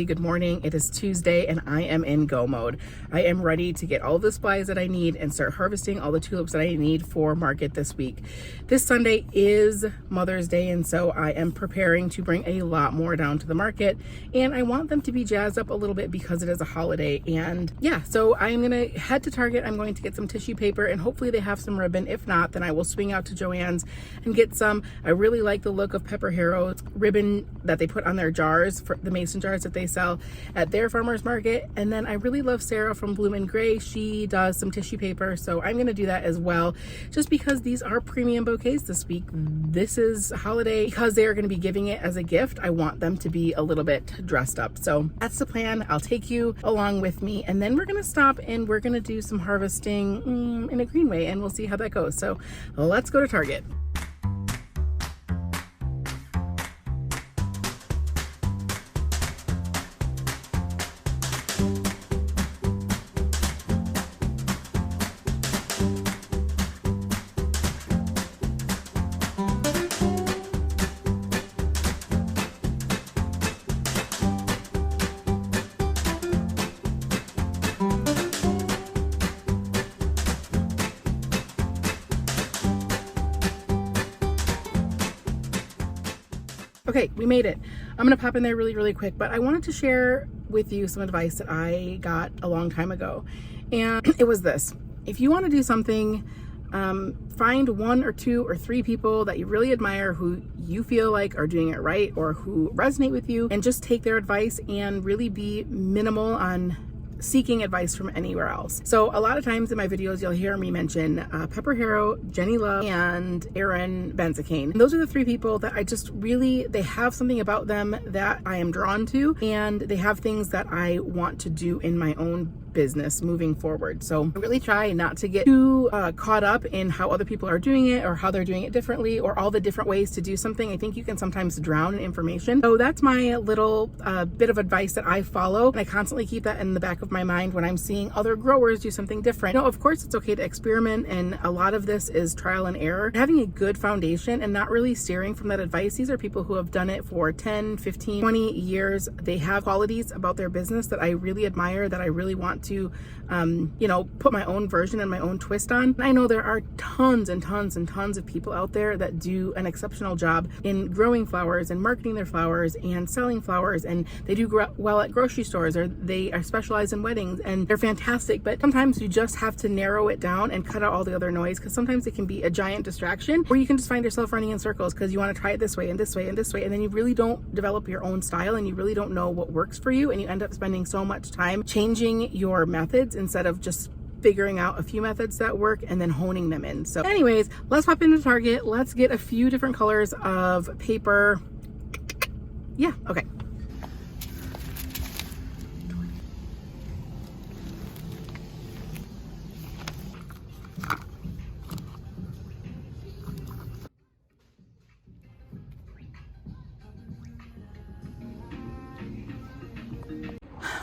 Good morning. It is Tuesday and I am in go mode. I am ready to get all the supplies that I need and start harvesting all the tulips that I need for market this week. This Sunday is Mother's Day, and so I am preparing to bring a lot more down to the market, and I want them to be jazzed up a little bit because it is a holiday. And yeah, so I am going to head to Target. I'm going to get some tissue paper and hopefully they have some ribbon. If not, then I will swing out to Joann's and get some. I really like the look of Pepper Harrow's ribbon that they put on their jars, for the mason jars that they sell at their farmers market. And then I really love Sarah from Bloom and Gray. She does some tissue paper, so I'm going to do that as well, just because these are premium bouquets this week. This is a holiday because they are going to be giving it as a gift. I want them to be a little bit dressed up, so that's the plan. I'll take you along with me, and then we're going to stop and we're going to do some harvesting in a greenway, and we'll see how that goes. So let's go to Target. Okay, we made it. I'm gonna pop in there really quick, but I wanted to share with you some advice that I got a long time ago. And it was this: if you wanna do something, find one or two or three people that you really admire, who you feel like are doing it right or who resonate with you, and just take their advice and really be minimal on seeking advice from anywhere else. So a lot of times in my videos, you'll hear me mention Pepper Harrow, Jenny Love, and Erin Benzacane. And those are the three people that I just really, they have something about them that I am drawn to, and they have things that I want to do in my own business moving forward. So I really try not to get too caught up in how other people are doing it or how they're doing it differently or all the different ways to do something. I think you can sometimes drown in information. So that's my little bit of advice that I follow, and I constantly keep that in the back of my mind when I'm seeing other growers do something different. You know, of course, it's okay to experiment, and a lot of this is trial and error. Having a good foundation and not really steering from that advice. These are people who have done it for 10, 15, 20 years. They have qualities about their business that I really admire, that I really want to put my own version and my own twist on. I know there are tons and tons and tons of people out there that do an exceptional job in growing flowers and marketing their flowers and selling flowers, and they do well at grocery stores, or they are specialized in weddings, and they're fantastic. But sometimes you just have to narrow it down and cut out all the other noise, because sometimes it can be a giant distraction, or you can just find yourself running in circles because you want to try it this way and this way and this way, and then you really don't develop your own style, and you really don't know what works for you, and you end up spending so much time changing your methods instead of just figuring out a few methods that work and then honing them in. So anyways, let's pop into Target. Let's get a few different colors of paper. Yeah, okay.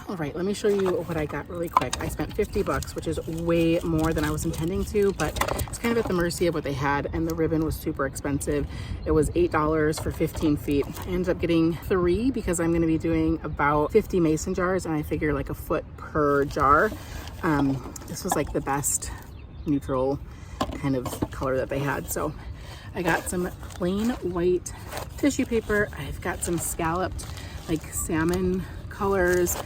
All right, let me show you what I got really quick. I spent 50 bucks, which is way more than I was intending to, but it's kind of at the mercy of what they had, and the ribbon was super expensive. It was $8 for 15 feet. I ended up getting 3 because I'm gonna be doing about 50 mason jars, and I figure like a foot per jar. This was like the best neutral kind of color that they had. So I got some plain white tissue paper. I've got some scalloped like salmon colors,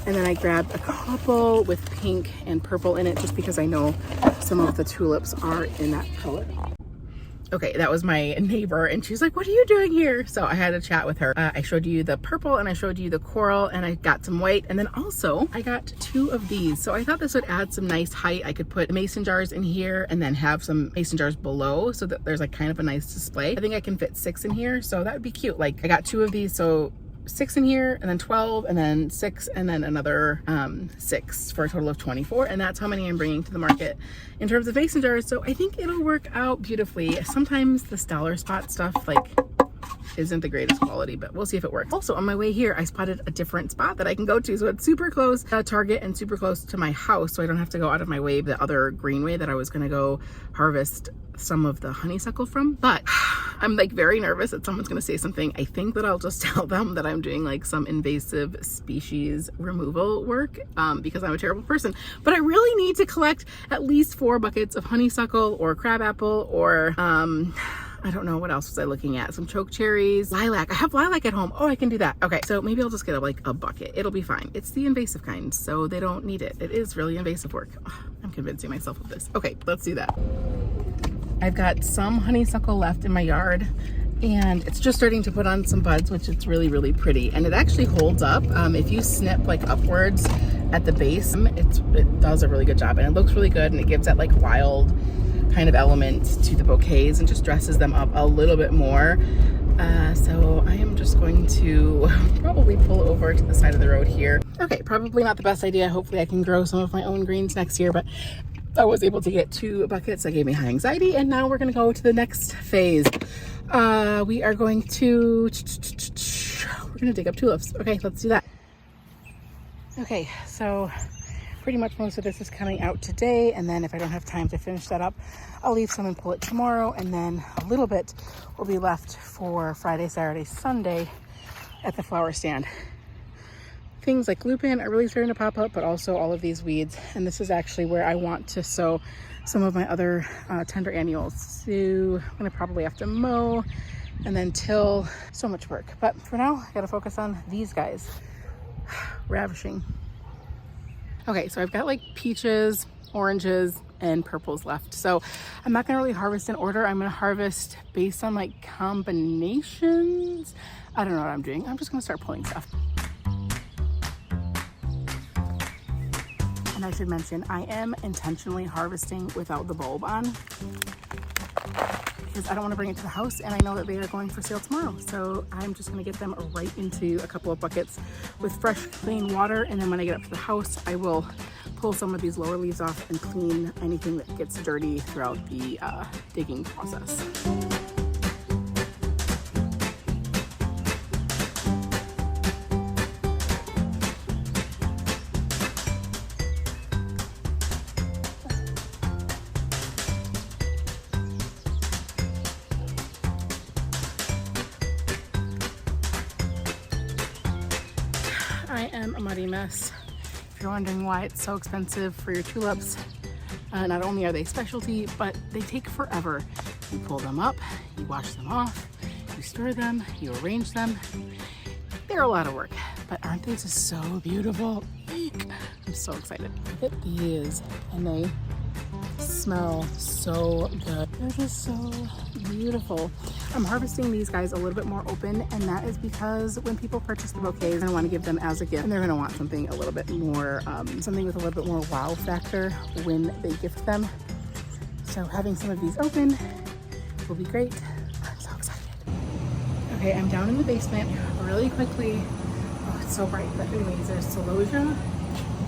and then I grabbed a couple with pink and purple in it, just because I know some of the tulips are in that color. Okay, that was my neighbor, and she's like, what are you doing here? So I had a chat with her. I showed you the purple, and I showed you the coral, and I got some white, and then also I got 2 of these. So I thought this would add some nice height. I could put mason jars in here and then have some mason jars below, so that there's like kind of a nice display. I think I can fit 6 in here, so that would be cute. Like, I got 2 of these, so 6 in here, and then 12, and then 6, and then another 6 for a total of 24. And that's how many I'm bringing to the market in terms of mason jars. So I think it'll work out beautifully. Sometimes this dollar spot stuff like isn't the greatest quality, but we'll see if it works. Also, on my way here, I spotted a different spot that I can go to. So it's super close to Target and super close to my house, so I don't have to go out of my way the other greenway that I was gonna go harvest some of the honeysuckle from. But I'm like very nervous that someone's gonna say something. I think that I'll just tell them that I'm doing like some invasive species removal work because I'm a terrible person. But I really need to collect at least 4 buckets of honeysuckle or crabapple or I don't know, what else was I looking at? Some choke cherries, lilac. I have lilac at home. Oh, I can do that. Okay, so maybe I'll just get like a bucket. It'll be fine. It's the invasive kind, so they don't need it. It is really invasive work. Oh, I'm convincing myself of this. Okay, let's do that. I've got some honeysuckle left in my yard, and it's just starting to put on some buds, which is really, really pretty. And it actually holds up. If you snip like upwards at the base, it does a really good job, and it looks really good, and it gives that like wild kind of element to the bouquets and just dresses them up a little bit more. So I am just going to probably pull over to the side of the road here. Okay, probably not the best idea. Hopefully I can grow some of my own greens next year, but I was able to get 2 buckets. That gave me high anxiety, and now we're gonna go to the next phase. We are going to, we're gonna dig up tulips. Okay, let's do that. Okay, so pretty much most of this is coming out today, and then if I don't have time to finish that up, I'll leave some and pull it tomorrow, and then a little bit will be left for Friday, Saturday, Sunday at the flower stand. Things like lupin are really starting to pop up, but also all of these weeds, and this is actually where I want to sow some of my other tender annuals. So I'm gonna probably have to mow and then till. So much work, but for now I gotta focus on these guys. Ravishing. Okay, so I've got like peaches, oranges, and purples left. So I'm not gonna really harvest in order. I'm gonna harvest based on like combinations. I don't know what I'm doing. I'm just gonna start pulling stuff. And I should mention, I am intentionally harvesting without the bulb on because I don't want to bring it to the house, and I know that they are going for sale tomorrow. So I'm just going to get them right into a couple of buckets with fresh, clean water. And then when I get up to the house, I will pull some of these lower leaves off and clean anything that gets dirty throughout the digging process. I am a muddy mess. If you're wondering why it's so expensive for your tulips, not only are they specialty, but they take forever. You pull them up, you wash them off, you stir them, you arrange them. They're a lot of work, but aren't they just so beautiful? Eek. I'm so excited. Look at these, and they smell so good. They're just so beautiful. I'm harvesting these guys a little bit more open, and that is because when people purchase the bouquets, they're gonna want to give them as a gift, and they're gonna want something a little bit more, something with a little bit more wow factor when they gift them. So having some of these open will be great. I'm so excited. Okay, I'm down in the basement really quickly. Oh, it's so bright. But anyways, there's celosia,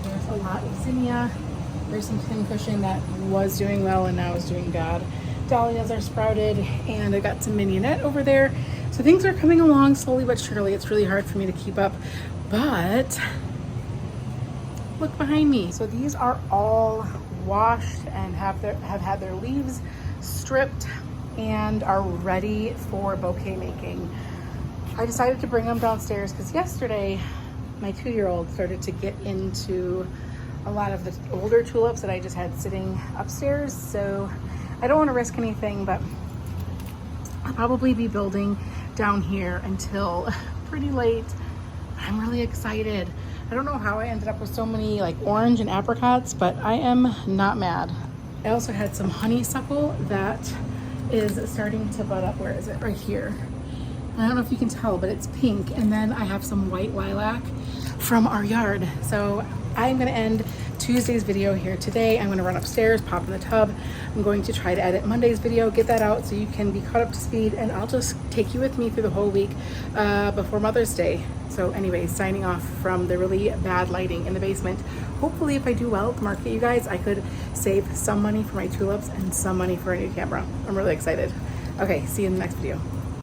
there's a lot of zinnia, there's some pincushion that was doing well and now is doing bad. Dahlias are sprouted, and I got some mignonette over there. So things are coming along slowly but surely. It's really hard for me to keep up, but look behind me. So these are all washed and have had their leaves stripped and are ready for bouquet making. I decided to bring them downstairs because yesterday my 2-year-old started to get into a lot of the older tulips that I just had sitting upstairs. So I don't want to risk anything, but I'll probably be building down here until pretty late. I'm really excited. I don't know how I ended up with so many like orange and apricots, but I am not mad. I also had some honeysuckle that is starting to bud up. Where is it? Right here. I don't know if you can tell, but it's pink. And then I have some white lilac from our yard. So I'm gonna end Tuesday's video here today. I'm gonna run upstairs, pop in the tub. I'm going to try to edit Monday's video, get that out so you can be caught up to speed, and I'll just take you with me through the whole week before Mother's Day. So anyways, signing off from the really bad lighting in the basement. Hopefully if I do well at the market, you guys, I could save some money for my tulips and some money for a new camera. I'm really excited. Okay, see you in the next video.